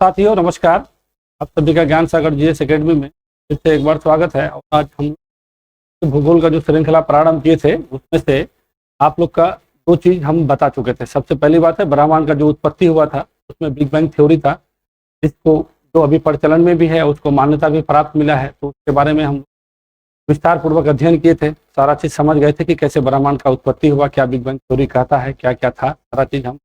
साथियों नमस्कार। आप सभी का ज्ञान सागर जीएस एकेडमी में फिर से एक बार स्वागत है। और आज हम भूगोल का जो श्रृंखला प्रारंभ किए थे उसमें से आप लोग का दो चीज हम बता चुके थे। सबसे पहली बात है ब्रह्मांड का जो उत्पत्ति हुआ था उसमें बिग बैंग थ्योरी था, जिसको जो अभी प्रचलन में भी है उसको मान्यता भी प्राप्त मिला है। तो उसके बारे में हम विस्तार पूर्वक अध्ययन किए थे, सारा चीज समझ गए थे कि कैसे ब्रह्मांड का उत्पत्ति हुआ, क्या बिग बैंग थ्योरी कहता है, क्या क्या था, सारा चीज हम।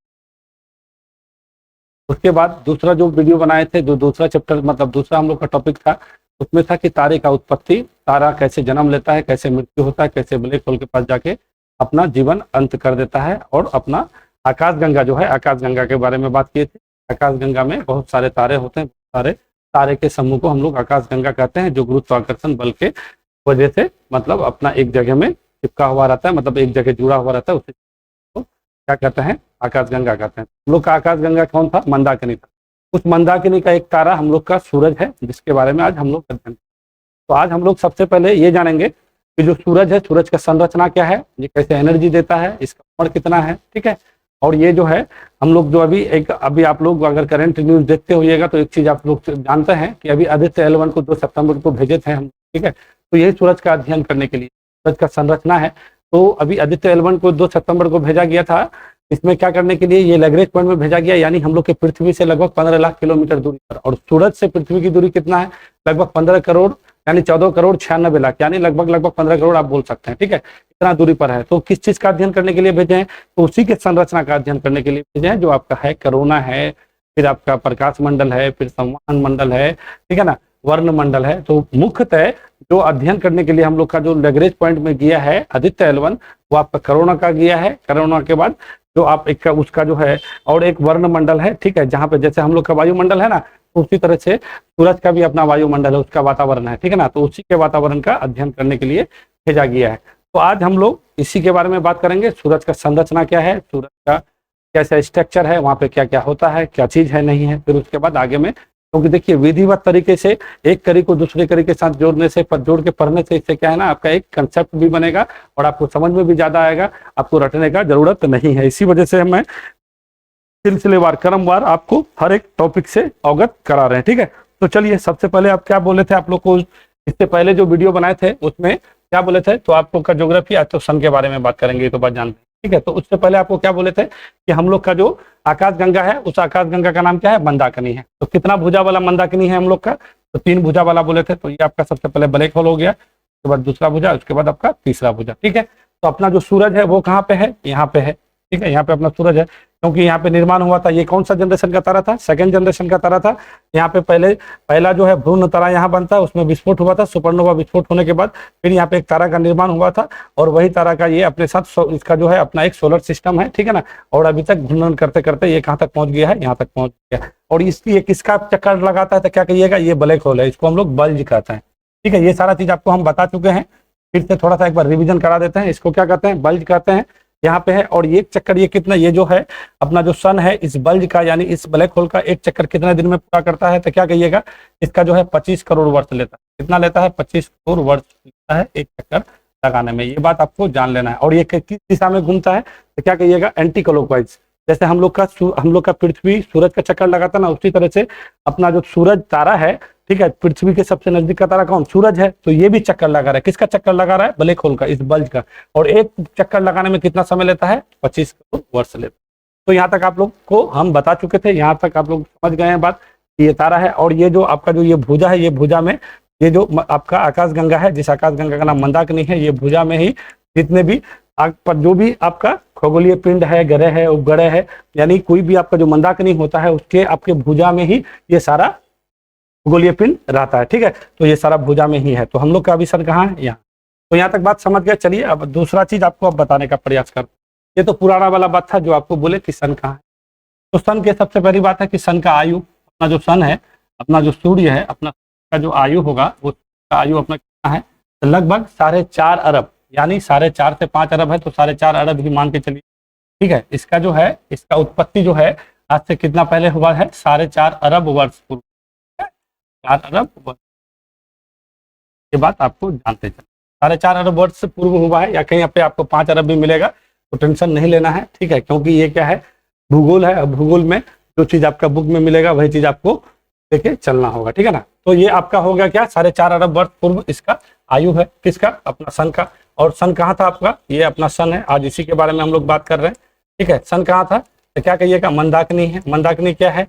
उसके बाद दूसरा जो वीडियो बनाए थे, जो दूसरा चैप्टर मतलब दूसरा हम लोग का टॉपिक था, उसमें था कि तारे का उत्पत्ति, तारा कैसे जन्म लेता है, कैसे मृत्यु होता है, कैसे ब्लैक होल के पास जाके अपना जीवन अंत कर देता है, और अपना आकाशगंगा जो है, आकाशगंगा के बारे में बात किए थे। आकाशगंगा में बहुत सारे तारे होते हैं, सारे तारे के समूह को हम लोग आकाशगंगा कहते हैं, जो गुरुत्वाकर्षण बल के वजह से मतलब अपना एक जगह में चिपका हुआ रहता है, मतलब एक जगह जुड़ा हुआ रहता है, उसे तो क्या कहते हैं, आकाशगंगा कहते हैं। हम लोग का आकाशगंगा कौन था? मंदाकिनी था। उस मंदाकिनी का एक तारा हम लोग का सूरज है, जिसके बारे में आज हम लोग अध्ययन करेंगे। तो आज हम लोग सबसे पहले ये जानेंगे कि जो सूरज है, सूरज का संरचना क्या है, ये कैसे एनर्जी देता है, इसका उम्र कितना है, ठीक है। और ये जो है हम लोग जो अभी आप लोग अगर करंट न्यूज देखते होइएगा तो एक चीज आप लोग जानते हैं कि अभी आदित्य L1 को 2 सितंबर को भेजे थे हम, ठीक है। तो यही सूरज का अध्ययन करने के लिए सूरज का संरचना है। तो अभी आदित्य L1 को 2 सितंबर को भेजा गया था। इसमें क्या करने के लिए? ये लैग्रेंज पॉइंट में भेजा गया, यानी हम लोग के पृथ्वी से लगभग 15 लाख किलोमीटर दूरी पर। और सूरज से पृथ्वी की दूरी कितना है? लगभग 15 करोड़, यानी 14 करोड़ 96 लाख, यानी लगभग 15 करोड़ आप बोल सकते हैं, ठीक है। इतना दूरी पर है। तो किस चीज का अध्ययन करने के लिए भेजे हैं? तो उसी के संरचना का अध्ययन करने के लिए भेजे हैं, जो आपका है कोरोना है, फिर आपका प्रकाश मंडल है, फिर संवहन मंडल है, ठीक है ना, वर्ण मंडल है। तो मुख्यतः जो अध्ययन करने के लिए हम लोग का जो लैग्रेंज पॉइंट में गया है आदित्य L1, वो आपका कोरोना का गया है। कोरोना के बाद जो आप एक उसका जो है और एक वर्ण मंडल है, ठीक है, जहाँ पे जैसे हम लोग का वायुमंडल है ना, उसी तरह से सूरज का भी अपना वायुमंडल है, उसका वातावरण है, ठीक है ना। तो उसी के वातावरण का अध्ययन करने के लिए भेजा गया है। तो आज हम लोग इसी के बारे में बात करेंगे। सूरज का संरचना क्या है, सूरज का कैसा स्ट्रक्चर है, वहाँ पे क्या क्या होता है, क्या चीज है, नहीं है। फिर उसके बाद आगे में, क्योंकि देखिए विधिवत तरीके से एक कड़ी को दूसरे कड़ी के साथ जोड़ने से, जोड़ के पढ़ने से, इससे क्या है ना, आपका एक कंसेप्ट भी बनेगा और आपको समझ में भी ज्यादा आएगा, आपको रटने का जरूरत नहीं है। इसी वजह से मैं सिलसिलेवार क्रमवार आपको हर एक टॉपिक से अवगत करा रहे हैं, ठीक है। तो चलिए, सबसे पहले आप क्या बोले थे, आप लोग को इससे पहले जो वीडियो बनाए थे उसमें क्या बोले थे? तो आप लोग का ज्योग्राफी, आज तो सन के बारे में बात करेंगे, ये तो बात जानते हैं, ठीक है। तो उससे पहले आपको क्या बोले थे कि हम लोग का जो आकाशगंगा है, उस आकाशगंगा का नाम क्या है? मंदाकिनी है। तो कितना भुजा वाला मंदाकिनी है हम लोग का? तो 3 भुजा वाला बोले थे। तो ये आपका सबसे पहले ब्लैक होल हो गया, उसके बाद दूसरा भुजा, उसके बाद आपका तीसरा भुजा, ठीक है। तो अपना जो सूरज है वो कहाँ पे है? यहाँ पे है, ठीक है। यहाँ पे अपना सूरज है, क्योंकि यहाँ पे निर्माण हुआ था। ये कौन सा जनरेशन का तारा था? सेकंड जनरेशन का तारा था। यहाँ पे पहला जो है भ्रूण तारा यहाँ बनता है, उसमें विस्फोट हुआ था, सुपरनोवा विस्फोट होने के बाद फिर यहाँ पे एक तारा का निर्माण हुआ था, और वही तारा का ये अपने साथ इसका जो है अपना एक सोलर सिस्टम है, ठीक है ना। और अभी तक घूर्णन करते करते ये कहाँ तक पहुंच गया है? यहाँ तक पहुंच गया। और इसकी किसका चक्कर लगाता है तो क्या कहिएगा? ये ब्लैक होल है, इसको हम लोग बल्ज कहते हैं, ठीक है। ये सारा चीज आपको हम बता चुके हैं, फिर से थोड़ा सा एक बार रिविजन करा देते हैं। इसको क्या कहते हैं? बल्ज कहते हैं, यहाँ पे है। और ये चक्कर, ये कितना, ये जो है अपना जो सन है, इस बल्ज का यानी इस ब्लैक होल का एक चक्कर कितने दिन में पूरा करता है? तो क्या कहिएगा? इसका जो है 25 करोड़ वर्ष लेता है। कितना लेता है? 25 करोड़ वर्ष लेता है एक चक्कर लगाने में। ये बात आपको जान लेना है। और ये किस दिशा में घूमता है? तो क्या कहिएगा? Anti clockwise. जैसे हम लोग का पृथ्वी सूरज का चक्कर लगाता ना, उसी तरह से अपना जो सूरज तारा है, ठीक है, पृथ्वी के सबसे नजदीक का तारा कौन? सूरज है। तो ये भी चक्कर लगा रहा है। किसका चक्कर लगा रहा है? ब्लैक होल का, इस बल्ज का। और एक चक्कर लगाने में कितना समय लेता है? 25 करोड़ वर्ष लेता है। तो यहाँ तक आप लोग को हम बता चुके थे, यहाँ तक आप लोग समझ गए हैं बात कि ये तारा है। और ये जो आपका जो ये भुजा है, ये भुजा में ये जो आपका आकाशगंगा है, जिस आकाशगंगा का नाम मंदाकिनी है, ये भुजा में ही जितने भी पर जो भी आपका खगोलीय पिंड है, ग्रह है, उपग्रह है, यानी कोई भी आपका जो मंदाकिनी होता है, उसके आपके भुजा में ही ये सारा खगोलीय पिंड रहता है, ठीक है। तो ये सारा भुजा में ही है। तो हम लोग का अभी सन कहाँ है? यहाँ। तो यहाँ तक बात समझ गए। चलिए अब दूसरा चीज आपको अब बताने का प्रयास करते हैं। ये तो पुराना वाला बात था जो आपको बोले कि सन कहाँ है। तो सन की सबसे पहली बात है कि सन का आयु, अपना जो सन है, अपना जो सूर्य है, अपना का जो आयु होगा, वो आयु अपना कितना है? तो लगभग 4.5 अरब, यानी 4.5 से 5 अरब है, तो 4.5 अरब ही मान के चलिए, ठीक है। इसका जो है, इसका उत्पत्ति जो है आज से कितना पहले हुआ है? 4.5 अरब वर्ष पूर्व, 4 अरब वर्ष। ये बात आपको जानते चले, 4.5 अरब वर्ष से पूर्व हुआ है, या कहीं पे आपको 5 अरब भी मिलेगा तो टेंशन नहीं लेना है, ठीक है। क्योंकि ये क्या है? भूगोल है। भूगोल में जो चीज आपका बुक में मिलेगा वही चीज आपको लेके चलना होगा, ठीक है ना। तो ये आपका हो गया क्या, 4.5 अरब वर्ष पूर्व इसका आयु है, किसका, अपना सन का। और सन कहाँ था आपका, ये अपना सन है, आज इसी के बारे में हम लोग बात कर रहे हैं, ठीक है। सन कहाँ था, तो क्या कहिएगा, मंदाकिनी है। मंदाकिनी क्या है,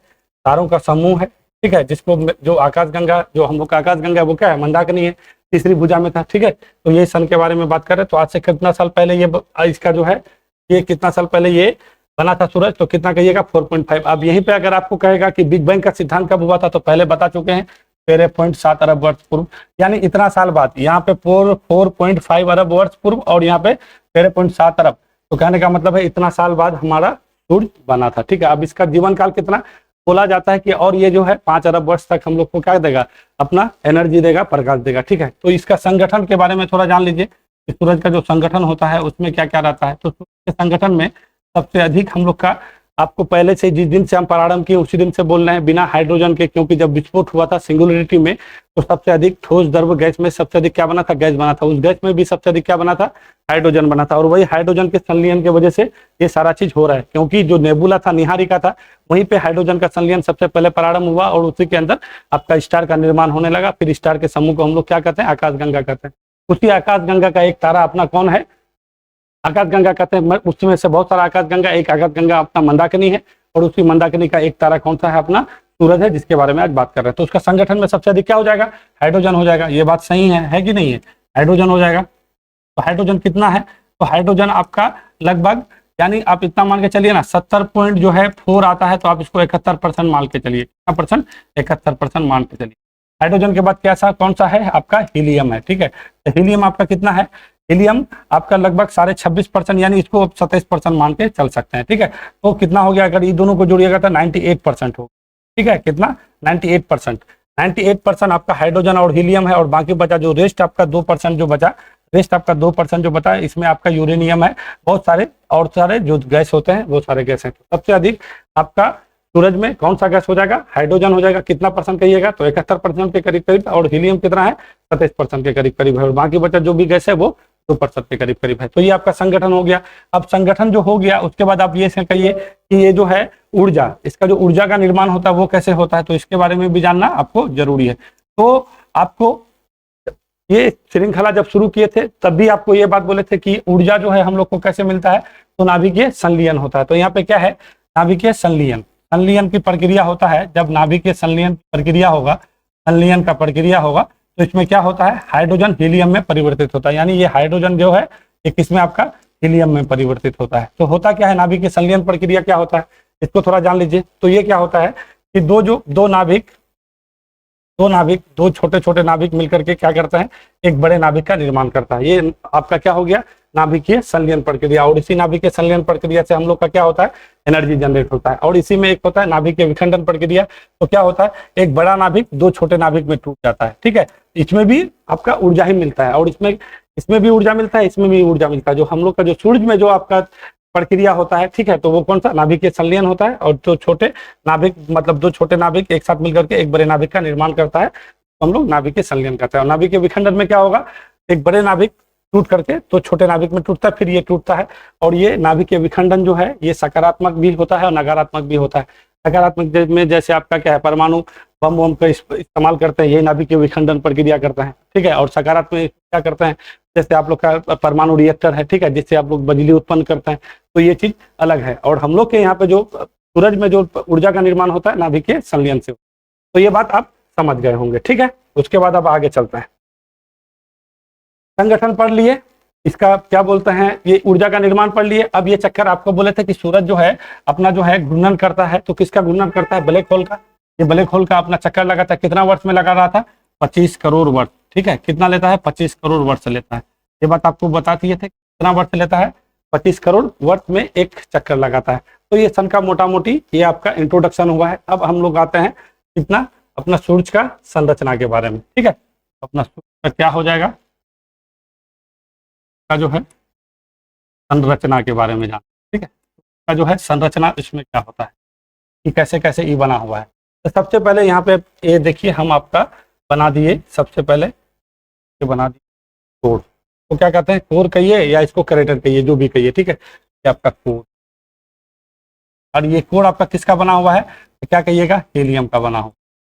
तारों का समूह है, ठीक है, जिसको जो आकाशगंगा, जो हम लोग का आकाशगंगा वो क्या है, मंदाकिनी है, तीसरी भुजा में था, ठीक है। तो ये सन के बारे में बात कर रहे हैं। तो आज से कितना साल पहले ये इसका जो है, ये कितना साल पहले ये बना था सूरज, तो कितना कहिएगा, 4.5। अब यहीं पे अगर आपको कहेगा कि बिग बैंग का सिद्धांत कब हुआ था, तो पहले बता चुके हैं, 13.7 अरब वर्ष पूर्व, यानी इतना साल बाद। यहाँ पे 4.5 अरब वर्ष पूर्व और यहाँ पे 13.7 अरब, तो कहने का मतलब है इतना साल बाद हमारा सूर्य बना था, ठीक है। अब इसका जीवन काल कितना बोला जाता है कि, और ये जो है 5 अरब वर्ष तक हम लोग को क्या देगा, अपना एनर्जी देगा, प्रकाश देगा, ठीक है। तो इसका संगठन के बारे में थोड़ा जान लीजिए, सूरज का जो संगठन होता है उसमें क्या क्या रहता है। तो सूरज के संगठन में सबसे अधिक हम लोग का, आपको पहले से जिस दिन से हम प्रारंभ किए उसी दिन से बोल रहे हैं, बिना हाइड्रोजन के, क्योंकि जब विस्फोट हुआ था सिंगुलरिटी में, तो सबसे अधिक ठोस द्रव गैस में सबसे अधिक क्या बना था, गैस बना था। उस गैस में भी सबसे अधिक क्या बना था, हाइड्रोजन बना था। और वही हाइड्रोजन के संलयन की वजह से ये सारा चीज हो रहा है, क्योंकि जो नेबुला था, निहारिका था, वहीं पे हाइड्रोजन का संलयन सबसे पहले प्रारंभ हुआ और उसी के अंदर आपका स्टार का निर्माण होने लगा। फिर स्टार के समूह को हम लोग क्या कहते हैं, आकाशगंगा कहते हैं। उसी आकाशगंगा का एक तारा अपना कौन है, आकाशगंगा कहते हैं। उसमें से बहुत सारा आकाशगंगा, एक आकाशगंगा अपना मंदाकिनी है, और उसी मंदाकिनी का एक तारा कौन सा है, अपना सूरज है, जिसके बारे में आज बात कर रहे हैं। तो उसका संगठन में सबसे अधिक क्या हो जाएगा, हाइड्रोजन हो जाएगा। ये बात सही है कि नहीं है, हाइड्रोजन हो जाएगा। तो हाइड्रोजन कितना है, तो हाइड्रोजन आपका लगभग, यानी आप इतना मान के चलिए ना, 70 पॉइंट जो है 4 आता है, तो आप इसको 71% मान के चलिए, कितना परसेंट, 71% मान के चलिए। हाइड्रोजन के बाद कैसा, कौन सा है आपका, हीलियम है, ठीक है। तो हीलियम आपका कितना है, हीलियम आपका लगभग 26.5%, यानी इसको 27% मान के चल सकते हैं, ठीक है। तो कितना हो गया, अगर ये दोनों को जोड़िएगा तो 98% हो, ठीक है। कितना, 98%। 98% आपका हाइड्रोजन और हीलियम है, और बाकी बचा जो रेस्ट आपका 2% जो बचा, रेस्ट आपका 2% जो बता, इसमें आपका यूरेनियम है, बहुत सारे और सारे जो गैस होते हैं वो सारे गैस हैं। तो सबसे अधिक आपका सूरज में कौन सा गैस हो जाएगा, हाइड्रोजन हो जाएगा। कितना परसेंट कहिएगा, तो 71% के करीब करीब, और हीलियम कितना है, 27% के करीब करीब है, और बाकी बचा जो भी गैस है वो 2% के करीब करीब है। तो ये आपका संगठन हो गया। अब संगठन जो हो गया, उसके बाद आप ये कहिए कि ये जो है ऊर्जा, इसका जो ऊर्जा का निर्माण होता है वो कैसे होता है, तो इसके बारे में भी जानना आपको जरूरी है। तो आपको ये श्रृंखला जब शुरू किए थे तब भी आपको ये बात बोले थे कि ऊर्जा जो है हम लोग को कैसे मिलता है, तो नाभिकीय संलयन होता है। तो यहाँ पे क्या है, नाभिकीय संलयन, संलयन की प्रक्रिया होता है। जब नाभिकीय संलयन प्रक्रिया होगा, संलयन का प्रक्रिया होगा, तो इसमें क्या होता है, हाइड्रोजन हीलियम में परिवर्तित होता है। यानी ये हाइड्रोजन जो है ये किसमें, आपका हीलियम में परिवर्तित होता है। तो होता क्या है, नाभिकीय संलयन प्रक्रिया क्या होता है, इसको थोड़ा जान लीजिए। तो ये क्या होता है कि दो छोटे छोटे नाभिक मिलकर के क्या करते हैं, एक बड़े नाभिक का निर्माण करता है। ये आपका क्या हो गया, नाभिकीय संलयन प्रक्रिया। और इसी नाभिकीय संलयन प्रक्रिया से हम लोग का क्या होता है, एनर्जी जनरेट होता है। और इसी में एक होता है नाभिकीय विखंडन प्रक्रिया। तो क्या होता है, एक बड़ा नाभिक 2 छोटे नाभिक में टूट जाता है, ठीक है। इसमें भी आपका ऊर्जा ही मिलता है, और इसमें भी ऊर्जा मिलता है, इसमें भी ऊर्जा मिलता है। जो हम लोग का जो सूरज में जो आपका प्रक्रिया होता है, ठीक है, तो वो कौन सा, नाभिकीय संलयन होता है। और जो छोटे नाभिक, मतलब 2 छोटे नाभिक एक साथ मिलकर के एक बड़े नाभिक का निर्माण करता है, तो हम लोग नाभिकीय संलयन करते हैं। और नाभिकीय विखंडन में क्या होगा, एक बड़े नाभिक टूट करके तो छोटे नाभिक में टूटता है, फिर ये टूटता है। और ये नाभिकीय विखंडन जो है ये सकारात्मक भी होता है और नकारात्मक भी होता है। सकारात्मक में जैसे आपका क्या है, परमाणु बम वम का इस्तेमाल करते हैं, ये नाभिकीय विखंडन प्रक्रिया करते हैं, ठीक है। और सकारात्मक क्या करते हैं, जैसे आप लोग का परमाणु रिएक्टर है, ठीक है, जिससे आप लोग बिजली उत्पन्न करते हैं। तो ये चीज अलग है। और हम लोग के यहाँ पे जो सूरज में जो ऊर्जा का निर्माण होता है, नाभिकीय संलयन से। तो ये बात आप समझ गए होंगे, ठीक है। उसके बाद अब आगे चलते हैं, संगठन पढ़ लिए, इसका क्या बोलते हैं, ये ऊर्जा का निर्माण पढ़ लिए। अब ये चक्कर आपको बोले थे कि सूरज जो है अपना जो है घूर्णन करता है, तो किसका घूर्णन करता है, ब्लैक होल का। ये ब्लैक होल का अपना चक्कर लगाता है, कितना वर्ष में लगा रहा था, 25 करोड़ वर्ष, ठीक है। कितना लेता है, 25 करोड़ वर्ष लेता है। ये बात आपको बता दिए थे, कितना वर्ष लेता है, 25 करोड़ वर्ष में एक चक्कर लगाता है। तो ये सन का मोटा मोटी ये आपका इंट्रोडक्शन हुआ है। अब हम लोग आते हैं कितना, अपना सूरज का संरचना के बारे में, ठीक है। अपना सूरज का क्या हो जाएगा, का जो है संरचना के बारे में जान, ठीक है। का जो है संरचना, इसमें क्या होता है कि कैसे कैसे ये बना हुआ है। तो सबसे पहले यहाँ पे ये देखिए, हम आपका बना दिए, सबसे पहले ये बना दिए कोर। तो क्या कहते हैं, कोर कहिए या इसको करेटर कहिए, जो भी कहिए, ठीक है। ये आपका कोर, और ये कोर आपका किसका बना हुआ है, तो क्या कहिएगा, हीलियम का बना हो।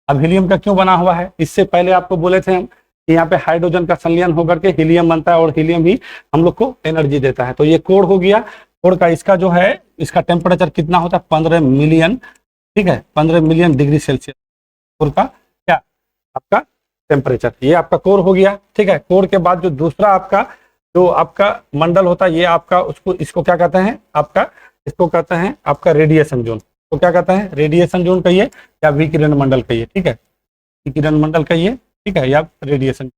अब हीलियम का क्यों बना हुआ है, इससे पहले आपको बोले थे हम कि यहाँ पे हाइड्रोजन का संलयन होकर के हीलियम बनता है और हीलियम ही हम लोग को एनर्जी देता है। तो ये कोर हो गया, कोर का इसका जो है इसका टेम्परेचर कितना होता है 15 मिलियन, ठीक है 15 मिलियन डिग्री सेल्सियस कोर का क्या आपका टेम्परेचर, ये आपका कोर हो गया, ठीक है। कोर के बाद जो दूसरा आपका जो आपका मंडल होता है ये आपका उसको इसको क्या कहते हैं आपका, इसको कहते हैं आपका रेडिएशन जोन। तो क्या कहता है, रेडिएशन जोन कहिए या विकिरण मंडल कहिए, ठीक है, विकिरण मंडल कहिए, ठीक है, या रेडिएशन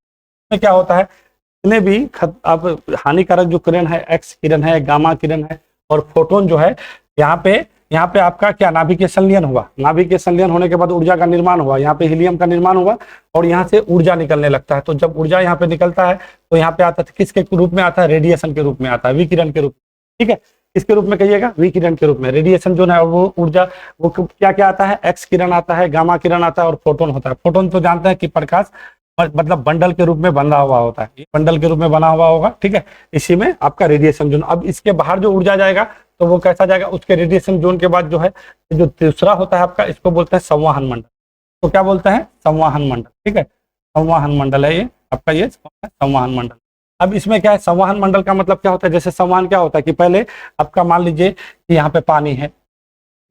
में क्या होता है, जितने भी आप हानिकारक जो किरण है, एक्स किरण है, गामा किरण है और फोटोन जो है, यहाँ पे आपका क्या नाभिकीय संलयन हुआ, नाभिकीय संलयन होने के बाद ऊर्जा का निर्माण हुआ, यहाँ पे हीलियम का निर्माण हुआ और यहाँ से ऊर्जा निकलने लगता है। तो जब ऊर्जा यहाँ पे निकलता है तो यहाँ पे आता है किसके रूप में आता है, रेडिएशन के रूप में आता है, विकिरण के रूप में, ठीक है। किसके रूप में कहिएगा, विकिरण के रूप में। रेडिएशन जो है वो ऊर्जा वो क्या क्या आता है, एक्स किरण आता है, गामा किरण आता है और फोटोन होता है। फोटोन तो जानते हैं कि प्रकाश मतलब बंडल के रूप में बना हुआ होता है, बंडल के रूप में बना हुआ होगा, ठीक है। इसी में आपका रेडिएशन जोन, अब इसके बाहर जो ऊर्जा जाएगा तो वो कैसा जाएगा, उसके रेडिएशन जोन के बाद जो है जो दूसरा होता है आपका, इसको बोलते हैं संवहन मंडल। तो क्या बोलते हैं, संवहन मंडल, ठीक है, संवहन मंडल है ये आपका, ये संवहन मंडल। अब इसमें क्या है, संवहन मंडल का मतलब क्या होता है, जैसे संवहन क्या होता है कि पहले आपका मान लीजिए कि यहाँ पे पानी है,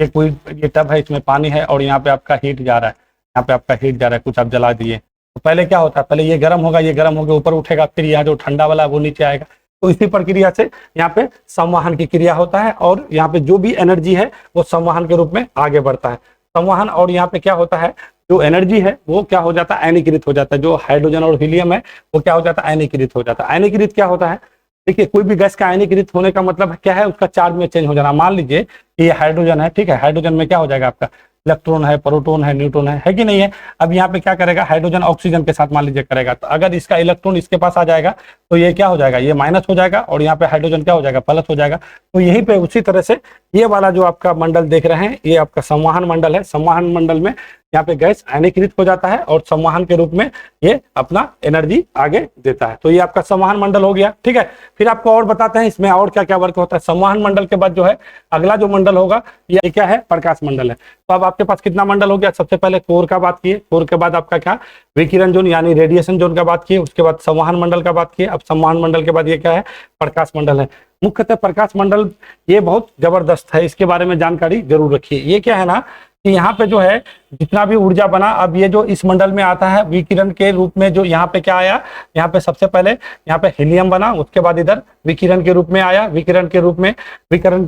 ये कोई ये टब है, इसमें पानी है और यहाँ पे आपका हीट जा रहा है, यहाँ पे आपका हीट जा रहा है, कुछ आप जला दिए, तो पहले क्या होता है, पहले ये गर्म होगा, ये गर्म होकर ऊपर उठेगा, फिर यहाँ जो ठंडा वाला है वो नीचे आएगा। तो इसी प्रक्रिया से यहाँ पे संवहन की क्रिया होता है और यहाँ पे जो भी एनर्जी है वो संवहन के रूप में आगे बढ़ता है। संवहन और यहाँ पे क्या होता है, जो एनर्जी है वो क्या हो जाता है, आयनीकृत हो जाता है। जो हाइड्रोजन और हीलियम है वो क्या हो जाता है, आयनीकृत हो जाता है। आयनीकृत क्या होता है, देखिए कोई भी गैस का आयनीकृत होने का मतलब क्या है, उसका चार्ज में चेंज हो जाना। मान लीजिए ये हाइड्रोजन है, ठीक है, हाइड्रोजन में क्या हो जाएगा आपका इलेक्ट्रॉन है, प्रोटॉन है, न्यूट्रॉन है कि नहीं है। अब यहाँ पे क्या करेगा, हाइड्रोजन ऑक्सीजन के साथ मान लीजिए करेगा, तो अगर इसका इलेक्ट्रॉन इसके पास आ जाएगा तो ये क्या हो जाएगा, ये माइनस हो जाएगा और यहाँ पे हाइड्रोजन क्या हो जाएगा, प्लस हो जाएगा। तो यहीं पे उसी तरह से ये वाला जो आपका मंडल देख रहे हैं ये आपका संवहन मंडल है। संवहन मंडल में यहाँ पे गैस आयनीकृत हो जाता है और संवहन के रूप में ये अपना एनर्जी आगे देता है। तो ये आपका संवहन मंडल हो गया, ठीक है। फिर आपको और बताते हैं इसमें और क्या क्या वर्क होता है। संवहन मंडल के बाद जो है अगला जो मंडल होगा ये क्या है, प्रकाश मंडल है। तो अब आपके पास कितना मंडल हो गया, सबसे पहले कोर का बात किए, कोर के बाद आपका क्या विकिरण जोन यानी रेडिएशन जोन का बात किए, उसके बाद संवहन मंडल का बात किए, अब संवहन मंडल के बाद ये क्या है, प्रकाश मंडल है। मुख्यतः प्रकाश मंडल ये बहुत जबरदस्त है, इसके बारे में जानकारी जरूर रखिए। ये क्या है ना कि यहाँ पे जो है जितना भी ऊर्जा बना, अब ये जो इस मंडल में आता है विकिरण के रूप में, जो यहाँ पे क्या आया, यहाँ पे सबसे पहले यहाँ पे हीलियम बना, उसके बाद इधर विकिरण के रूप में आया, विकिरण के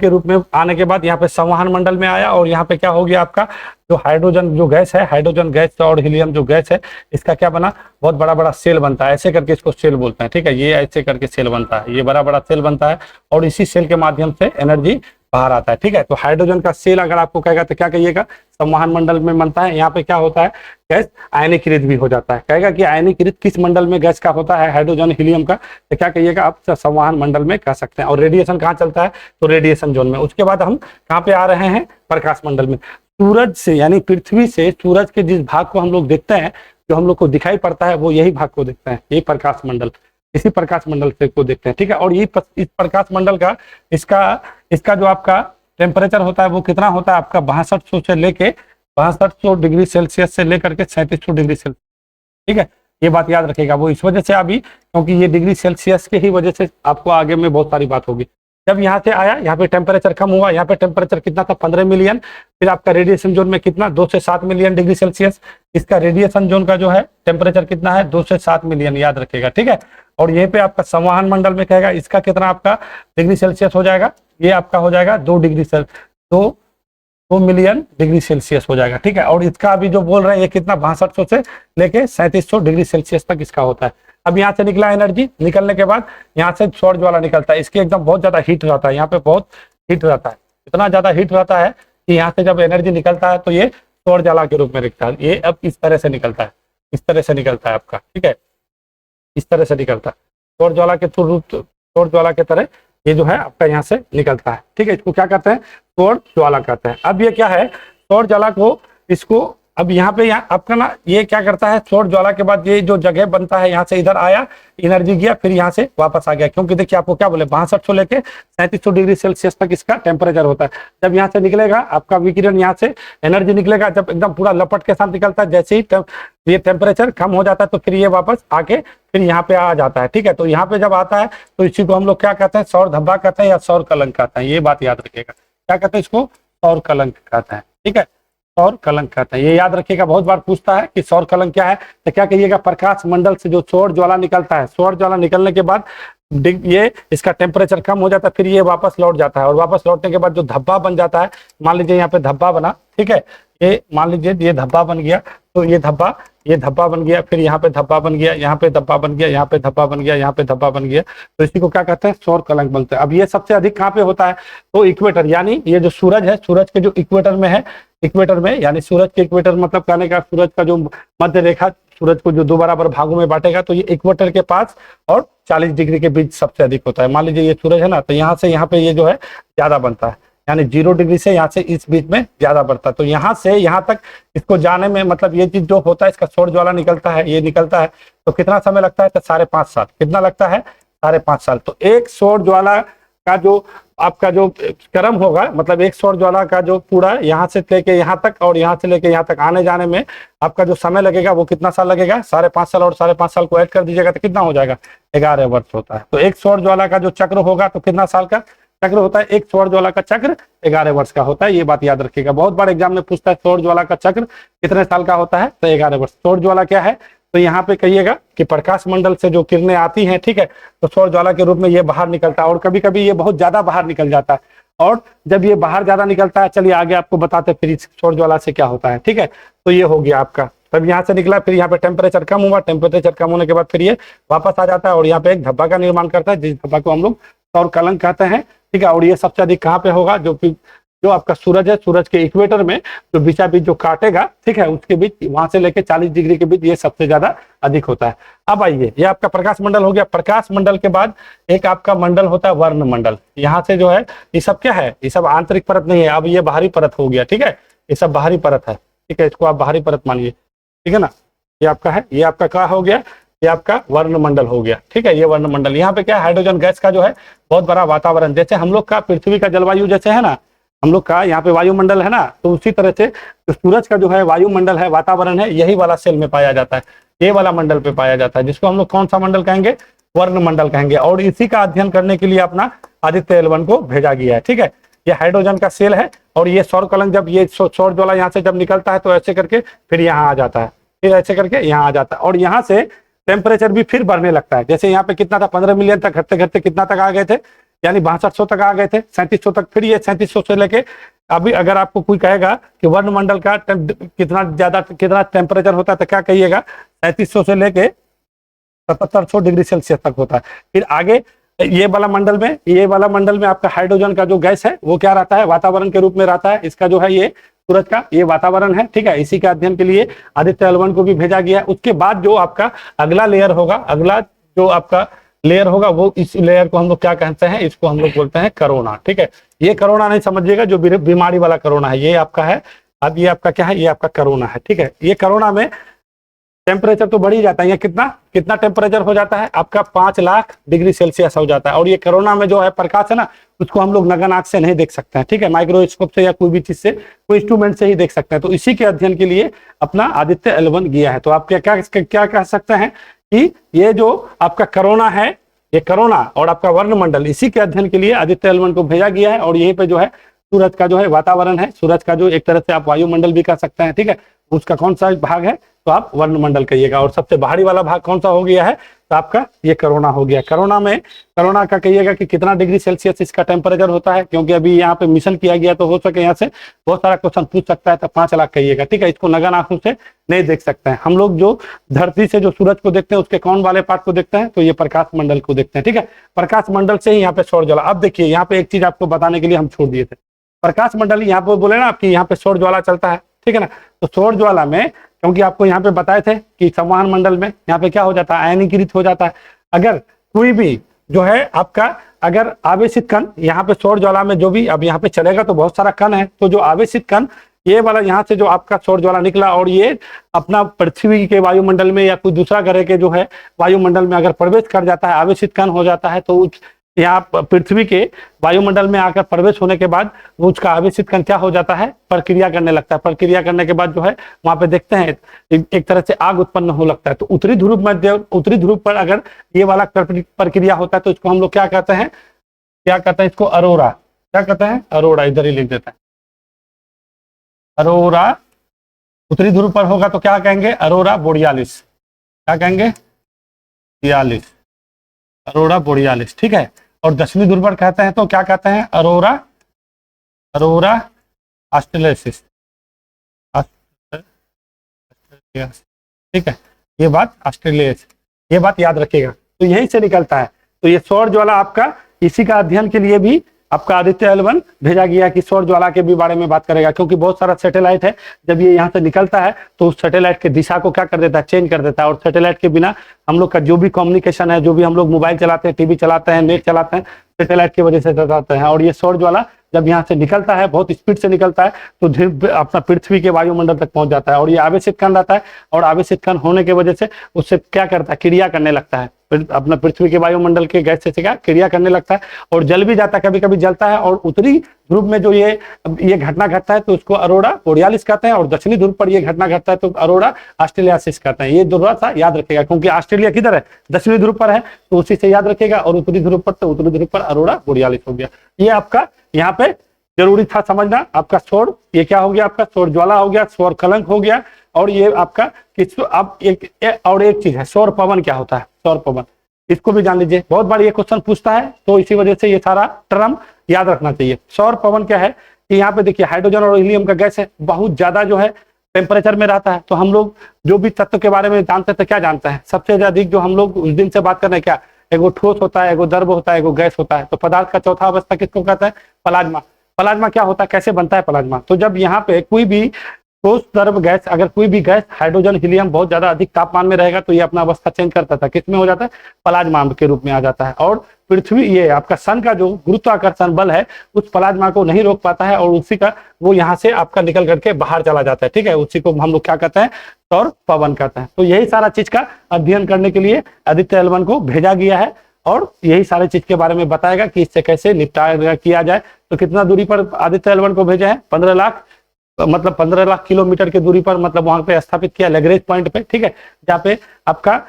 रूप में आने के बाद यहाँ पे संवहन मंडल में आया और यहाँ पे क्या हो गया आपका जो हाइड्रोजन जो गैस है, हाइड्रोजन गैस और हीलियम जो गैस है, इसका क्या बना, बहुत बड़ा बड़ा सेल बनता है, ऐसे करके इसको सेल बोलते हैं, ठीक है। ये ऐसे करके सेल बनता है, ये बड़ा बड़ा सेल बनता है और इसी सेल के माध्यम से एनर्जी बाहर आता है, ठीक है। तो हाइड्रोजन का सेल अगर आपको कहेगा तो क्या कहिएगा, संवहन मंडल में बनता है। यहाँ पे क्या होता है, गैस आयनीकृत भी हो जाता है। कहेगा कि आयनीकृत किस मंडल में गैस का होता है, हाइड्रोजन हीलियम का, तो क्या कहिएगा आप संवहन मंडल में कह सकते हैं। और रेडिएशन कहाँ चलता है, तो रेडिएशन जोन में। उसके बाद हम कहाँ पे आ रहे हैं, प्रकाश मंडल में। सूरज से यानी पृथ्वी से सूरज के जिस भाग को हम लोग देखते हैं, जो हम लोग को दिखाई पड़ता है, वो यही भाग को देखते हैं, यही प्रकाश मंडल, इसी प्रकाश मंडल से को देखते हैं, ठीक है। और ये इस प्रकाश मंडल का इसका जो आपका टेम्परेचर होता है वो कितना होता है आपका 6200 से लेके 6200 डिग्री सेल्सियस से लेकर के 3700 डिग्री सेल्सियस, ठीक है। ये बात याद रखिएगा। वो इस वजह से अभी क्योंकि ये डिग्री सेल्सियस के ही वजह से आपको आगे में बहुत सारी बात होगी। जब यहाँ से आया, यहाँ पे टेम्परेचर कम हुआ, यहाँ पे टेम्परेचर कितना था 15 मिलियन, फिर आपका रेडिएशन जोन में कितना 2 से 7 मिलियन डिग्री सेल्सियस। इसका रेडिएशन जोन का जो है टेम्परेचर कितना है 2 से 7 मिलियन, याद रखिएगा, ठीक है। और यहीं पे आपका संवहन मंडल में कहेगा इसका कितना आपका डिग्री सेल्सियस हो जाएगा, ये आपका हो जाएगा 2 मिलियन डिग्री सेल्सियस हो जाएगा, ठीक है। और इसका अभी जो बोल रहे हैं ये कितना 6200 से लेके 3700 डिग्री सेल्सियस तक इसका होता है। अब यहाँ से निकला एनर्जी, निकलने के बाद यहाँ से सौर ज्वाला निकलता है, इसके एकदम बहुत ज्यादा हीट रहता है, यहाँ पे बहुत हीट रहता है, इतना ज्यादा हीट रहता है कि यहाँ से जब एनर्जी निकलता है तो ये सौर ज्वाला के रूप में दिखता है। ये अब इस तरह से निकलता है, इस तरह से निकलता है आपका, ठीक है, इस तरह से निकलता है सौर ज्वाला के सौर ज्वाला के तरह ये जो है आपका यहाँ से निकलता है, ठीक है। इसको क्या कहते हैं, सौर ज्वाला कहते हैं। अब ये क्या है, सौर ज्वाला को इसको अब यहाँ पे आपका ना ये क्या करता है, सौर ज्वाला के बाद ये जो जगह बनता है यहाँ से इधर आया, एनर्जी गया, फिर यहाँ से वापस आ गया। क्योंकि देखिए आपको क्या बोले 6200 लेके 3700 डिग्री सेल्सियस तक इसका टेम्परेचर होता है। जब यहाँ से निकलेगा आपका विकिरण, यहाँ से एनर्जी निकलेगा, जब एकदम पूरा लपट के साथ निकलता है, जैसे ही ये टेम्परेचर कम हो जाता है तो फिर ये वापस आके फिर यहाँ पे आ जाता है। ठीक है, तो यहाँ पे जब आता है तो इसी को हम लोग क्या कहते हैं, सौर धब्बा कहते हैं या सौर कलंक कहते हैं। ये बात याद रखिएगा, क्या कहते हैं इसको, सौर कलंक कहते हैं। ठीक है, सौर कलंक कहते हैं, ये याद रखिएगा। बहुत बार पूछता है कि सौर कलंक क्या है, तो क्या कहिएगा, प्रकाश मंडल से जो सौर ज्वाला निकलता है, सौर ज्वाला निकलने के बाद ये इसका टेम्परेचर कम हो जाता है, फिर ये वापस लौट जाता है, और वापस लौटने के बाद जो धब्बा बन जाता है, मान लीजिए यहाँ पे धब्बा बना, ठीक है, ये मान लीजिए ये धब्बा बन गया, तो ये धब्बा बन गया, फिर यहाँ पे धब्बा बन गया, यहाँ पे धब्बा बन गया, यहाँ पे धब्बा बन गया, यहाँ पे धब्बा बन गया, तो इसी को क्या कहते हैं, सौर कलंक बोलते हैं। अब ये सबसे अधिक कहाँ पे होता है, तो इक्वेटर, यानी ये जो सूरज है, सूरज के जो इक्वेटर में है, इक्वेटर में यानी सूरज के इक्वेटर मतलब कहने का सूरज का जो मध्य रेखा सूरज को जो दो बराबर भागों में बांटेगा, तो ये इक्वेटर के पास और 40 डिग्री के बीच सबसे अधिक होता है। मान लीजिए ये सूरज है ना, तो यहाँ से यहाँ पे ये जो है ज्यादा बनता है, यानी 0 डिग्री से यहाँ से इस बीच में ज्यादा बढ़ता है। तो यहाँ से यहाँ तक इसको जाने में, मतलब ये चीज जो होता है, इसका सौर ज्वाला निकलता है, ये निकलता है, तो कितना समय लगता है, तो 5.5 साल। कितना लगता है, 5.5 साल। तो एक सौर ज्वाला का जो आपका जो क्रम होगा, मतलब एक सौर ज्वाला का जो पूरा यहाँ से लेके यहाँ तक और यहाँ से लेके यहाँ तक आने जाने में आपका जो समय लगेगा वो कितना साल लगेगा, 5.5 साल, और 5.5 साल को ऐड कर दीजिएगा तो कितना हो जाएगा, 11 वर्ष होता है। तो एक सौर ज्वाला का जो चक्र होगा तो कितना साल का चक्र होता है, एक सौर ज्वाला का चक्र 11 वर्ष का होता है। ये बात याद रखिएगा, बहुत बार एग्जाम में पूछता है सौर ज्वाला का चक्र कितने साल का होता है, तो 11 वर्ष। सौर ज्वाला क्या है, तो यहाँ पे कहिएगा कि प्रकाश मंडल से जो किरणें आती हैं, ठीक है, तो सौर ज्वाला के रूप में ये बाहर निकलता है, और कभी कभी ये बहुत ज्यादा बाहर निकल जाता है, और जब ये बाहर ज्यादा निकलता है, चलिए आगे आपको बताते फिर इस सौर ज्वाला से क्या होता है। ठीक है, तो ये हो गया आपका, तब यहाँ से निकला, फिर यहाँ पे टेम्परेचर कम हुआ, टेम्परेचर कम होने के बाद फिर ये वापस आ जाता है और यहाँ पे एक धब्बा का निर्माण करता है, जिस धब्बा को हम लोग सौर कलंक कहते हैं। ठीक है, और ये सबसे अधिक कहाँ पे होगा, जो आपका सूरज है, सूरज के इक्वेटर में जो बीचा बीच जो काटेगा, ठीक है, उसके बीच वहां से लेके 40 डिग्री के बीच ये सबसे ज्यादा अधिक होता है। अब आइए, ये आपका प्रकाश मंडल हो गया। प्रकाश मंडल के बाद एक आपका मंडल होता है वर्ण मंडल। यहाँ से जो है ये सब क्या है, ये सब आंतरिक परत नहीं है, अब ये बाहरी परत हो गया। ठीक है, ये सब बाहरी परत है। ठीक है, इसको आप बाहरी परत मानिए, ठीक है ना। ये आपका है, ये आपका क्या हो गया, ये आपका वर्ण मंडल हो गया। ठीक है, ये वर्ण मंडल, यहाँ पे क्या है, हाइड्रोजन गैस का जो है बहुत बड़ा वातावरण, जैसे हम लोग का पृथ्वी का जलवायु जैसे है ना, हम लोग का यहाँ पे वायुमंडल है ना, तो उसी तरह से जो सूरज का जो है वायुमंडल है, वातावरण है, यही वाला सेल में पाया जाता है, ये वाला मंडल पे पाया जाता है, जिसको हम लोग कौन सा मंडल कहेंगे, वर्ण मंडल कहेंगे। और इसी का अध्ययन करने के लिए अपना आदित्य L1 को भेजा गया है। ठीक है, ये हाइड्रोजन का सेल है, और ये सौर कलंक, जब ये सौर ज्वाला यहाँ से जब निकलता है तो ऐसे करके फिर यहाँ आ जाता है, फिर ऐसे करके यहाँ आ जाता है, और यहाँ से टेम्परेचर भी फिर बढ़ने लगता है। जैसे यहाँ पे कितना था, 15 मिलियन तक, घटते घटते कितना तक आ गए थे, यानी 6200 तक आ गए थे, 3700 तक, फिर ये 3700 से लेके अभी अगर आपको कोई कहेगा कि वर्ण मंडल का कितना टेम्परेचर होता है, तो क्या कहिएगा, 3700 से लेके 7700 डिग्री सेल्सियस तक होता है। फिर आगे ये वाला मंडल में आपका हाइड्रोजन का जो गैस है वो क्या रहता है, वातावरण के रूप में रहता है। इसका जो है ये सूरज का ये वातावरण है। ठीक है, इसी के अध्ययन के लिए आदित्य L1 को भी भेजा गया है। उसके बाद जो आपका अगला लेयर होगा, अगला जो आपका लेयर होगा, वो इस लेयर को हम लोग क्या कहते हैं, इसको हम लोग बोलते हैं कोरोना। ठीक है, ये कोरोना नहीं समझिएगा, जो बीमारी वाला कोरोना है ये आपका है। अब ये आपका क्या है, ये आपका कोरोना है। ठीक है, ये कोरोना में टेम्परेचर तो बढ़ ही जाता है, ये कितना टेम्परेचर हो जाता है आपका, 5 लाख डिग्री सेल्सियस हो जाता है। और ये कोरोना में जो है प्रकाश है ना, उसको हम लोग नगन आंख से नहीं देख सकते हैं। ठीक है, माइक्रोस्कोप से या कोई भी चीज से, कोई इंस्ट्रूमेंट से ही देख सकते हैं। तो इसी के अध्ययन के लिए अपना आदित्य L1 गया है। तो आप क्या कह सकते हैं कि ये जो आपका कोरोना है, ये कोरोना और आपका वर्ण मंडल, इसी के अध्ययन के लिए आदित्य L1 को भेजा गया है। और यहीं पे जो है सूरज का जो है वातावरण है, सूरज का जो एक तरह से आप वायुमंडल भी कह सकते हैं। ठीक है, उसका कौन सा भाग है, तो आप वर्ण मंडल कहिएगा। और सबसे बाहरी वाला भाग कौन सा हो गया है, तो आपका ये कोरोना हो गया। कोरोना का कहिएगा कि कितना डिग्री सेल्सियस इसका टेम्परेचर होता है, क्योंकि अभी यहाँ पे मिशन किया गया, तो हो सके यहाँ से बहुत सारा क्वेश्चन पूछ सकता है, तो 5 लाख कहिएगा। ठीक है, इसको नगन आंखों से नहीं देख सकते हैं हम लोग। जो धरती से जो सूरज को देखते हैं उसके कौन वाले पार्ट को देखते हैं, तो ये प्रकाश मंडल को देखते हैं। ठीक है, प्रकाश मंडल से ही यहाँ पे सौर ज्वाला। अब देखिए, यहाँ पे एक चीज आपको बताने के लिए हम छोड़ दिए थे, प्रकाश मंडल यहाँ पे बोले ना आपकी, यहाँ पे सौर ज्वाला चलता है। ठीक है ना, तो सौर ज्वाला में, क्योंकि आपको यहाँ पे बताए थे कि संवहन मंडल में यहाँ पे क्या हो जाता है, आयनीकृत हो जाता है। अगर कोई भी जो है आपका, अगर आवेशित कण यहाँ पे सौर ज्वाला में जो भी अब यहाँ पे चलेगा, तो बहुत सारा कण है, तो जो आवेशित कण ये वाला यहाँ से जो आपका सौर ज्वाला निकला और ये अपना पृथ्वी के वायुमंडल में या कोई दूसरा ग्रह के जो है वायुमंडल में अगर प्रवेश कर जाता है, आवेशित कण हो जाता है, तो यहाँ पृथ्वी के वायुमंडल में आकर प्रवेश होने के बाद वो उसका आवेशित कण क्या हो जाता है, प्रक्रिया करने लगता है। प्रक्रिया करने के बाद जो है वहां पे देखते हैं एक तरह से आग उत्पन्न हो लगता है। तो उत्तरी ध्रुव पर अगर ये वाला प्रक्रिया होता है तो इसको हम लोग क्या कहते हैं, इसको अरोरा। क्या कहते हैं? अरोरा। इधर ही लिख देते हैं अरोरा। उत्तरी ध्रुव पर होगा तो क्या कहेंगे? अरोरा बोरियालिस। क्या कहेंगे? Borealis, Arora borealis. ठीक है। और दक्षिणी ध्रुव पर कहते हैं तो क्या कहते हैं? अरोरा ऑस्ट्रेलिस। ठीक है, ये बात ऑस्ट्रेलियस, ये बात याद रखिएगा। तो यहीं से निकलता है। तो ये सौर ज्वाला आपका, इसी का अध्ययन के लिए भी आपका आदित्य L1 भेजा गया कि सौर ज्वाला के भी बारे में बात करेगा, क्योंकि बहुत सारा सैटेलाइट है। जब ये यहाँ से निकलता है तो उस सैटेलाइट के दिशा को क्या कर देता है? चेंज कर देता है। और सैटेलाइट के बिना हम लोग का जो भी कम्युनिकेशन है, जो भी हम लोग मोबाइल चलाते हैं, टीवी चलाते हैं, नेट चलाते हैं, सैटेलाइट की वजह से चलाते हैं। और ये सौर ज्वाला जब यहाँ से निकलता है, बहुत स्पीड से निकलता है, तो अपना पृथ्वी के वायुमंडल तक पहुंच जाता है। और ये आवेशित कण रहता है, और आवेशित कण होने की वजह से उससे क्या करता है? क्रिया करने लगता है। अपना पृथ्वी के वायुमंडल के गैस से क्या क्रिया करने लगता है, और जल भी जाता है, कभी कभी जलता है। और उत्तरी ध्रुव में जो ये घटना घटता है तो उसको अरोरा बोरियालिस कहते हैं, और दक्षिणी ध्रुव पर ये घटना घटता है तो अरोरा ऑस्ट्रेलियासिस कहते हैं। ये थोड़ा सा याद रखेगा, क्योंकि ऑस्ट्रेलिया किधर है? दक्षिणी ध्रुव पर है, तो उसी से याद रखेगा। और उत्तरी ध्रुव पर, तो उत्तरी ध्रुव पर अरोरा बोरियालिस हो गया। ये आपका यहाँ पे जरूरी था समझना। आपका सौर, ये क्या हो गया? आपका सौर ज्वाला हो गया, सौर कलंक हो गया। और ये आपका किस, अब एक चीज है, सौर पवन क्या होता है? सौर पवन, इसको भी जान लीजिए, बहुत बार ये क्वेश्चन पूछता है, तो इसी वजह से ये सारा टर्म याद रखना चाहिए। सौर पवन क्या है कि यहाँ पे देखिए हाइड्रोजन और हीलियम का गैस है, बहुत ज्यादा जो है टेम्परेचर में रहता है। तो हम लोग जो भी तत्व के बारे में जानते थे, क्या जानते हैं? सबसे अधिक जो हम लोग उस दिन से बात कर रहे हैं, क्या? एगो ठोस होता है, एगो द्रव होता है, एगो गैस होता है। तो पदार्थ का चौथा अवस्था किसको कहता है? प्लाज्मा। प्लाज्मा क्या होता है? कैसे बनता है प्लाज्मा? तो जब यहाँ पे कोई भी ठोस द्रव गैस, अगर कोई भी गैस हाइड्रोजन हीलियम बहुत ज्यादा अधिक तापमान में रहेगा तो ये अपना अवस्था चेंज करता था, किसमें हो जाता है? प्लाज्मा के रूप में आ जाता है। और पृथ्वी, ये आपका सन का जो गुरुत्वाकर्षण बल है उस प्लाज्मा को नहीं रोक पाता है, और उसी का वो यहाँ से आपका निकल करके बाहर चला जाता है। ठीक है, उसी को हम लोग क्या कहते हैं? सौर पवन कहते हैं। तो यही सारा चीज का अध्ययन करने के लिए आदित्य L1 को भेजा गया है, और यही सारे चीज के बारे में बताएगा कि इससे कैसे निपटारा किया जाए। तो कितना दूरी पर आदित्य L1 को भेजा है? 15 लाख, मतलब 15 लाख किलोमीटर की दूरी पर, मतलब वहां पे स्थापित किया लैग्रेंज पॉइंट पे। ठीक है, जहाँ पे आपका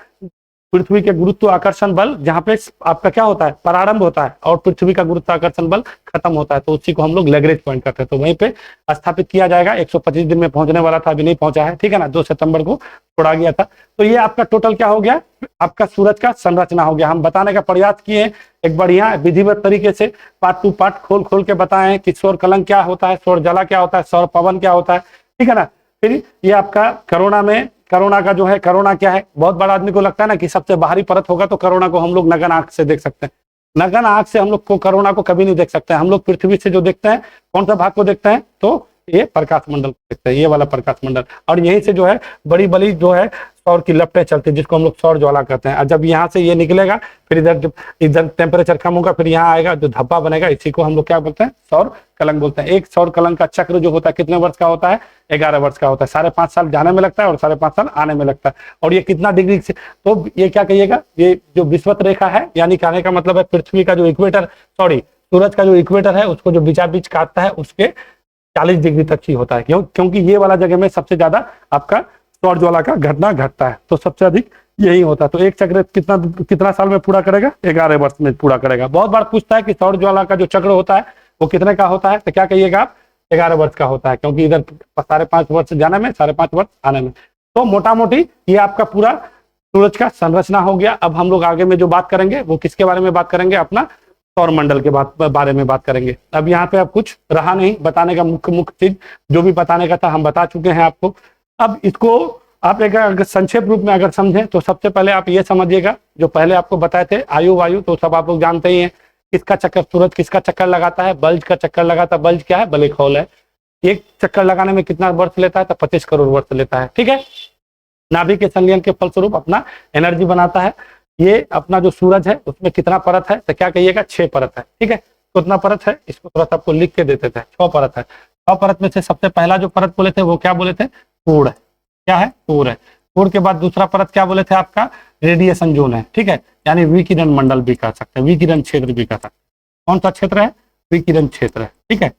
पृथ्वी के गुरुत्वाकर्षण बल, जहाँ पे आपका क्या होता है? प्रारंभ होता है, और पृथ्वी का गुरुत्वाकर्षण बल खत्म होता है, तो उसी को हम लोग लैग्रेंज पॉइंट कहते हैं। तो वहीं पे स्थापित किया जाएगा। 125 दिन में पहुंचने वाला था, अभी नहीं पहुंचा है। ठीक है ना, 2 सितंबर को छोड़ा गया था। तो ये आपका टोटल क्या हो गया? आपका सूरज का संरचना हो गया। हम बताने का प्रयास किए एक बढ़िया विधिवत तरीके से, पार्ट टू पार्ट खोल के बताएं कि सौर कलंक क्या होता है, सौर ज्वाला क्या होता है, सौर पवन क्या होता है। ठीक है ना। फिर ये आपका कोरोना का जो है, कोरोना क्या है? बहुत बड़ा आदमी को लगता है ना कि सबसे बाहरी परत होगा, तो कोरोना को हम लोग नगन आंख से देख सकते हैं। नगन आंख से हम लोग को कोरोना को कभी नहीं देख सकते हैं। हम लोग पृथ्वी से जो देखते हैं, कौन सा भाग को देखते हैं? तो ये प्रकाश मंडल को देखते हैं, ये वाला प्रकाश मंडल। और यहीं से जो है बड़ी बड़ी जो है सौर की लपटें चलती है, जिसको हम लोग सौर ज्वाला कहते हैं। और जब यहाँ से ये निकलेगा, फिर इधर टेम्परेचर कम होगा, फिर यहाँ आएगा, जो धब्बा बनेगा, इसी को हम लोग क्या बोलते हैं? सौर कलंक बोलते हैं। एक सौर कलंक का चक्र जो होता है कितने वर्ष का होता है? 11 वर्ष का होता है। 5.5 साल जाने में लगता है और 5.5 साल आने में लगता है। और ये कितना डिग्री से, तो ये क्या कहिएगा? ये जो विषुवत रेखा है, यानी कहने का मतलब है पृथ्वी का जो इक्वेटर, सूरज का जो इक्वेटर है, उसको जो बीचा बीच काटता है, उसके 40 डिग्री तक ही होता है। क्योंकि ये वाला जगह में सबसे ज्यादा आपका सौर ज्वाला का घटना घटता है, तो सबसे अधिक यही होता है। तो एक चक्र कितना साल में पूरा करेगा? 11 वर्ष में पूरा करेगा। बहुत बार पूछता है कि सौर ज्वाला का जो चक्र होता है वो कितने का होता है, तो क्या कहिएगा आप? 11 वर्ष का होता है, क्योंकि इधर 5.5 वर्ष जाने में, 5.5 वर्ष आने में। तो मोटा मोटी ये आपका पूरा सूरज का संरचना हो गया। अब हम लोग आगे में जो बात करेंगे वो किसके बारे में बात करेंगे? अपना सौर मंडल के बारे में बात करेंगे। अब यहाँ पे अब कुछ रहा नहीं बताने का, मुख्य चीज जो भी बताने का था हम बता चुके हैं आपको। अब इसको आप एक अगर संक्षेप रूप में अगर समझें तो सबसे पहले आप ये समझिएगा, जो पहले आपको बताए थे आयु वायु, तो सब आप लोग जानते ही हैं। किसका चक्कर, सूरज किसका चक्कर लगाता है? बल्ज का चक्कर लगाता है। बल्ज क्या है? ब्लैक होल है। एक चक्कर लगाने में कितना वर्ष लेता है? तो 25 करोड़ वर्ष लेता है। ठीक है, नाभिक के संलयन के फलस्वरूप अपना एनर्जी बनाता है। ये अपना जो सूरज है उसमें कितना परत है? तो क्या कहिएगा? 6 परत है। ठीक है, कितना परत है? इसको थोड़ा सा आपको लिख के देते थे, 6 परत है। छह परत में से सबसे पहला जो परत बोले थे वो क्या बोले थे, कोर है। क्या है, कोर है। कोर के बाद दूसरा परत क्या बोले थे आपका, रेडिएशन जोन है, ठीक है, यानी विकिरण मंडल भी कह सकते हैं, विकिरण क्षेत्र भी कह सकते हैं। कौन सा क्षेत्र है, विकिरण क्षेत्र है, ठीक है।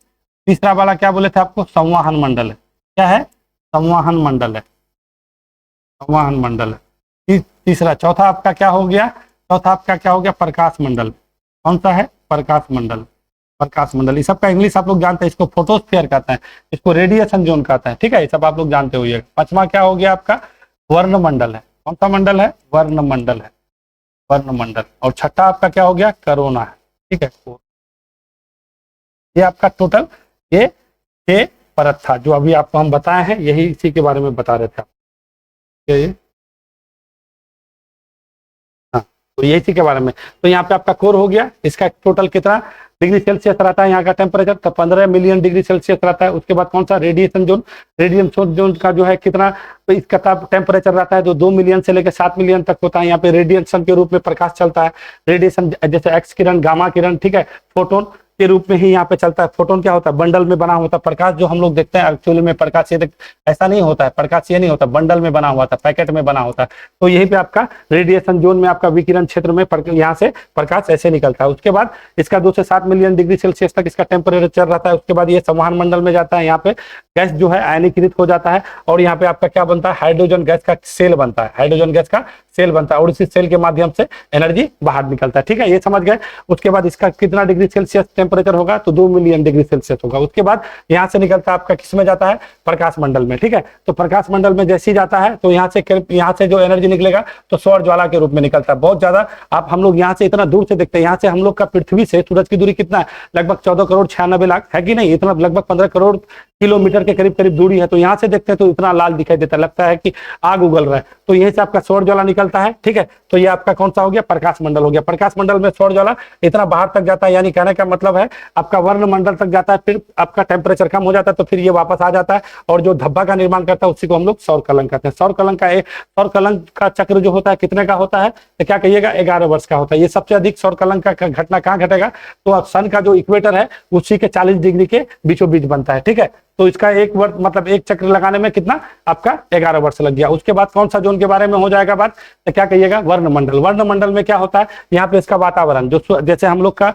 तीसरा वाला क्या बोले थे आपको, संवहन मंडल है। क्या है, संवहन मंडल है, संवहन मंडल है। तीसरा, चौथा आपका क्या हो गया, चौथा आपका क्या हो गया, प्रकाश मंडल। कौन सा है, प्रकाश मंडल, प्रकाश मंडल। इस सबका इंग्लिश आप लोग जानते हैं, इसको फोटोस्फीयर कहते हैं, इसको रेडिएशन जोन कहते हैं, ठीक है, ये सब आप लोग जानते हुए। पांचवा क्या हो गया आपका, वर्ण मंडल है। कौन सा मंडल है, वर्ण मंडल है, वर्ण मंडल। और छठा आपका क्या हो गया, कोरोना है, ठीक है। ये आपका टोटल ये 6 परत था जो अभी आपको हम बताए हैं, यही इसी के बारे में बता रहे थे आप। हाँ, तो ये इसी के बारे में। तो यहाँ पे आपका कोर हो गया, इसका टोटल कितना डिग्री सेल्सियस रहता है यहाँ का टेम्परेचर, तो 15 मिलियन डिग्री सेल्सियस रहता है। उसके बाद कौन सा, रेडिएशन जोन, रेडिएशन जोन का जो है कितना, तो इसका टेम्परेचर रहता है जो 2 मिलियन से लेकर 7 मिलियन तक होता है। यहाँ पे रेडिएशन के रूप में प्रकाश चलता है, रेडिएशन जैसे एक्स किरण, गामा किरण, ठीक है, फोटोन के रूप में ही यहाँ पे चलता है। फोटोन क्या होता है, बंडल में बना होता है। प्रकाश जो हम लोग देखते हैं एक्चुअली में प्रकाश ये ऐसा नहीं होता है, प्रकाश ये नहीं होता, बंडल में बना हुआ था, पैकेट में बना होता है। तो यही पे आपका रेडिएशन जोन में आपका विकिरण क्षेत्र में यहाँ से प्रकाश ऐसे निकलता है। उसके बाद इसका 2 से 7 मिलियन डिग्री सेल्सियस तक इसका टेम्परेचर रहता है। उसके बाद ये संवहन मंडल में जाता है, यहाँ पे गैस जो है आयनीकृत हो जाता है और यहाँ पे आपका क्या बनता है, हाइड्रोजन गैस का सेल बनता है, हाइड्रोजन गैस का सेल बनता है और इसी सेल के माध्यम से एनर्जी बाहर निकलता है, ठीक है, ये समझ गए। उसके बाद इसका कितना डिग्री सेल्सियस टेम्परेचर होगा, तो 2 मिलियन डिग्री सेल्सियस होगा। उसके बाद यहाँ से निकलता है आपका किस में जाता है, प्रकाश मंडल में, ठीक है। तो प्रकाश मंडल में जैसे ही जाता है तो यहाँ से जो एनर्जी निकलेगा तो सौर ज्वाला के रूप में निकलता है, बहुत ज्यादा। आप हम लोग यहाँ से इतना दूर से देखते हैं, यहाँ से हम लोग का पृथ्वी से सूरज की दूरी कितना है, लगभग 14 करोड़ 96 लाख है कि नहीं, इतना लगभग 15 करोड़ किलोमीटर के करीब करीब दूरी है। तो यहाँ से देखते हैं तो इतना लाल दिखाई देता है, लगता है कि आग उगल रहा है। तो यहीं से आपका सौर ज्वाला निकलता है, ठीक है। तो ये आपका कौन सा हो गया, प्रकाश मंडल हो गया। प्रकाश मंडल में सौर ज्वाला इतना बाहर तक जाता है, यानी कहने का मतलब है आपका वर्ण मंडल तक जाता है, फिर आपका टेम्परेचर कम हो जाता है, तो फिर ये वापस आ जाता है और जो धब्बा का निर्माण करता है उसी को हम लोग सौर कलंक कहते हैं। सौर कलंक का चक्र जो होता है कितने का होता है, तो क्या कहिएगा, 11 वर्ष का होता है। ये सबसे अधिक सौर कलंक का घटना कहाँ घटेगा, तो सन का जो इक्वेटर है उसी के 40 डिग्री के बीचों बीच बनता है, ठीक है। तो इसका एक वर्ष मतलब एक चक्र लगाने में कितना आपका 11 वर्ष लग गया। उसके बाद कौन सा जोन के बारे में हो जाएगा बात, तो क्या कहिएगा, वर्णमंडल। वर्णमंडल में क्या होता है, यहाँ पे इसका वातावरण जो जैसे हम लोग का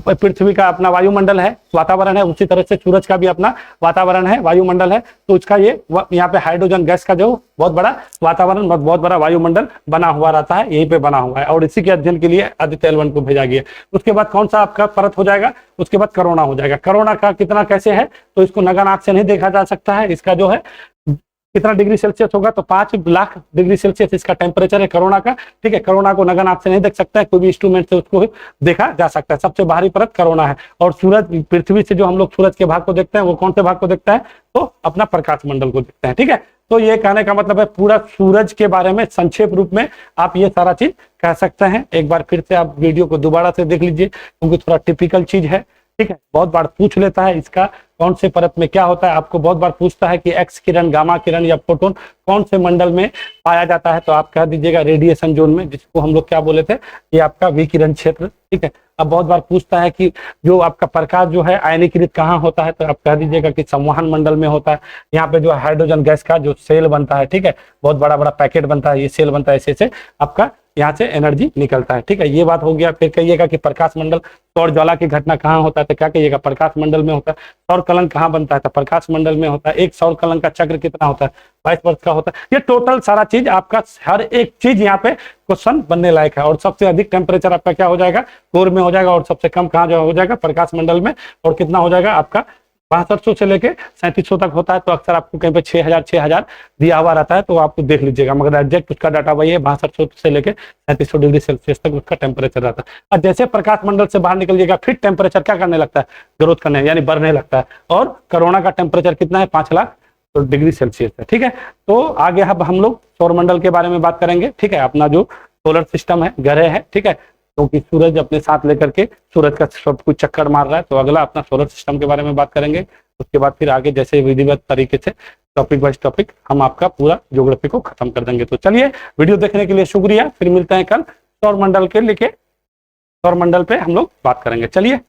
पृथ्वी का अपना वायुमंडल है, वातावरण है, उसी तरह से सूरज का भी अपना वातावरण है, वायुमंडल है। तो इसका ये यहाँ पे हाइड्रोजन गैस का जो बहुत बड़ा वातावरण, बहुत बड़ा वायुमंडल बना हुआ रहता है, यहीं पे बना हुआ है और इसी के अध्ययन के लिए आदित्य L1 को भेजा गया। उसके बाद कौन सा आपका परत हो जाएगा, उसके बाद कोरोना हो जाएगा। कोरोना का कितना कैसे है, तो इसको नगन आंख से नहीं देखा जा सकता है। इसका जो है कितना डिग्री सेल्सियस होगा, तो 5 लाख डिग्री सेल्सियस इसका टेम्परेचर है कोरोना का, ठीक है। कोरोना को नगन आंख से नहीं देख सकता है, कोई भी इंस्ट्रूमेंट से उसको देखा जा सकता है। सबसे बाहरी परत कोरोना है। और सूरज, पृथ्वी से जो हम लोग सूरज के भाग को देखते हैं वो कौन से भाग को देखता है, तो अपना प्रकाश मंडल को देखते हैं, ठीक है। तो ये कहने का मतलब है पूरा सूरज के बारे में संक्षेप रूप में आप ये सारा चीज कह सकते हैं। एक बार फिर से आप वीडियो को दोबारा से देख लीजिए क्योंकि थोड़ा टिपिकल चीज है, ठीक है। बहुत बार पूछ लेता है इसका कौन से परत में क्या होता है, आपको बहुत बार पूछता है कि एक्स किरण, गामा किरण या फोटोन कौन से मंडल में पाया जाता है, तो आप कह दीजिएगा रेडिएशन जोन में, जिसको हम लोग क्या बोले थे, ये आपका विकिरण क्षेत्र, ठीक है। अब बहुत बार पूछता है कि जो आपका प्रकाश जो है आयनीकृत कहाँ होता है, तो आप कह दीजिएगा कि संवहन मंडल में होता है। यहाँ पे जो हाइड्रोजन गैस का जो सेल बनता है, ठीक है, बहुत बड़ा बड़ा पैकेट बनता है, ये सेल बनता है, ऐसे आपका यहाँ से एनर्जी निकलता है, ठीक है। ये बात हो गया। फिर कहिएगा कि प्रकाश मंडल, सौर ज्वाला की घटना कहाँ होता है, तो क्या कहिएगा, प्रकाश मंडल में होता है। सौर कलंक कहाँ बनता है, तो प्रकाश मंडल में होता है। एक सौर कलंक का चक्र कितना होता है, 22 वर्ष का होता है। ये टोटल सारा चीज आपका, हर एक चीज यहाँ पे क्वेश्चन बनने लायक है। और सबसे अधिक टेम्परेचर आपका क्या हो जाएगा, कोर में हो जाएगा, और सबसे कम कहाँ हो जाएगा, प्रकाश मंडल में। और कितना हो जाएगा आपका 6200 से लेके 3700 तक होता है। तो अक्सर आपको कहीं पे 6000 दिया हुआ रहता है, तो आपको देख लीजिएगा, मगर एग्जैक्ट उसका डाटा वही है, 6200 से लेके 3700 डिग्री सेल्सियस तक उसका टेम्परेचर रहता है। और जैसे प्रकाश मंडल से बाहर निकलिएगा फिर टेम्परेचर क्या करने लगता है, ग्रोथ करने यानी बढ़ने लगता है। और कोरोना का टेम्परेचर कितना है, 5 लाख डिग्री सेल्सियस है, ठीक है। तो आगे अब हम लोग सौरमंडल के बारे में बात करेंगे, ठीक है। अपना जो सोलर सिस्टम है, ग्रह है, ठीक है, क्योंकि सूरज अपने साथ लेकर के सूरज का सब कुछ चक्कर मार रहा है। तो अगला अपना सोलर सिस्टम के बारे में बात करेंगे। उसके बाद फिर आगे जैसे विधिवत तरीके से टॉपिक वाइज टॉपिक हम आपका पूरा ज्योग्राफी को खत्म कर देंगे। तो चलिए, वीडियो देखने के लिए शुक्रिया। फिर मिलते हैं कल सौरमंडल के लेके, सौरमंडल पे हम लोग बात करेंगे। चलिए।